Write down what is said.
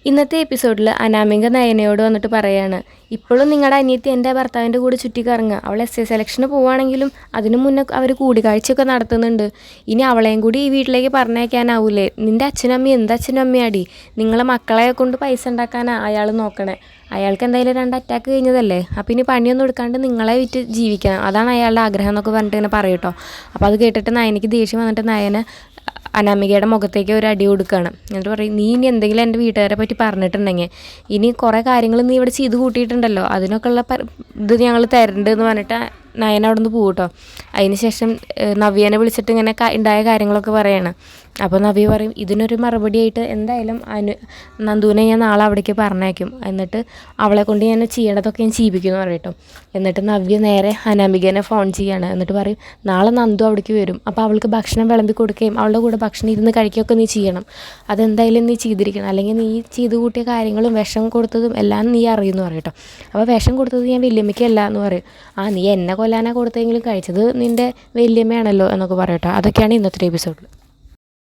ഇന്നത്തെ എപ്പിസോഡിൽ അനാമിക നയനയോട് വന്നിട്ട് പറയാണ്, ഇപ്പോഴും നിങ്ങളുടെ അനിയത്തി എൻ്റെ ഭർത്താവിൻ്റെ കൂടെ ചുറ്റിക്കറങ്ങുക. അവൾ SA സെലക്ഷന് പോവുകയാണെങ്കിലും അതിനു മുന്നേ അവർ കൂടിക്കാഴ്ചയൊക്കെ നടത്തുന്നുണ്ട്. ഇനി അവളെയും കൂടി ഈ വീട്ടിലേക്ക് പറഞ്ഞേക്കാനാവൂലേ? നിൻ്റെ അച്ഛനും അമ്മയും എന്ത് അച്ഛനും അമ്മയാടി? നിങ്ങളെ മക്കളെ കൊണ്ട് പൈസ ഉണ്ടാക്കാനാണ് അയാൾ നോക്കണേ. അയാൾക്ക് എന്തായാലും 2 അറ്റാക്ക് കഴിഞ്ഞതല്ലേ, അപ്പം ഇനി പണിയൊന്നും എടുക്കാണ്ട് നിങ്ങളെ വിറ്റ് ജീവിക്കണം, അതാണ് അയാളുടെ ആഗ്രഹം എന്നൊക്കെ പറഞ്ഞിട്ട് ഇങ്ങനെ പറയും കേട്ടോ. അപ്പോൾ അത് കേട്ടിട്ട് നയനയ്ക്ക് ദേഷ്യം വന്നിട്ട് നയന അനാമികയുടെ മുഖത്തേക്ക് ഒരു അടി കൊടുക്കുകയാണ്. എന്നിട്ട് പറയും, നീ ഇനി എന്തെങ്കിലും എൻ്റെ വീട്ടുകാരെ പറ്റി പറഞ്ഞിട്ടുണ്ടെങ്കിൽ ഇനി കുറേ കാര്യങ്ങൾ നീ ഇവിടെ ചെയ്ത് കൂട്ടിയിട്ടുണ്ടല്ലോ, അതിനൊക്കെ ഉള്ള ഇത് ഞങ്ങൾ തരണ്ടെന്ന് പറഞ്ഞിട്ട് നയന അവിടെ നിന്ന് പോകും കേട്ടോ. അതിന് ശേഷം നവ്യനെ വിളിച്ചിട്ട് ഇങ്ങനെ ഉണ്ടായ കാര്യങ്ങളൊക്കെ പറയണം. അപ്പോൾ നവ്യ പറയും, ഇതിനൊരു മറുപടിയായിട്ട് എന്തായാലും നന്ദുവിനെ ഞാൻ നാളെ അവിടേക്ക് പറഞ്ഞേക്കും, എന്നിട്ട് അവളെ കൊണ്ട് ഞാൻ ചെയ്യണതൊക്കെ ഞാൻ ചെയ്യിപ്പിക്കുമെന്ന് പറയും കേട്ടോ. എന്നിട്ട് നവ്യ നേരെ അനാമികനെ ഫോൺ ചെയ്യാണ്. എന്നിട്ട് പറയും, നാളെ നന്ദു അവിടേക്ക് വരും, അപ്പോൾ അവൾക്ക് ഭക്ഷണം വിളമ്പി കൊടുക്കുകയും അവളുടെ കൂടെ ഭക്ഷണം ഇരുന്ന് കഴിക്കുകയൊക്കെ നീ ചെയ്യണം. അതെന്തായാലും നീ ചെയ്തിരിക്കണം, അല്ലെങ്കിൽ നീ ചെയ്ത് കൂട്ടിയ കാര്യങ്ങളും വിഷം കൊടുത്തതും എല്ലാം നീ അറിയുമെന്ന് പറയും കേട്ടോ. അപ്പോൾ വിഷം കൊടുത്തത് ഞാൻ വല്യമ്മയ്ക്കല്ല എന്ന് പറയും. നീ എന്നെ കൊല്ലാനാ കൊടുത്തെങ്കിലും കഴിച്ചത് നിൻ്റെ വല്യമ്മയാണല്ലോ എന്നൊക്കെ പറയട്ടോ. അതൊക്കെയാണ് ഇന്നത്തെ എപ്പിസോഡിൽ.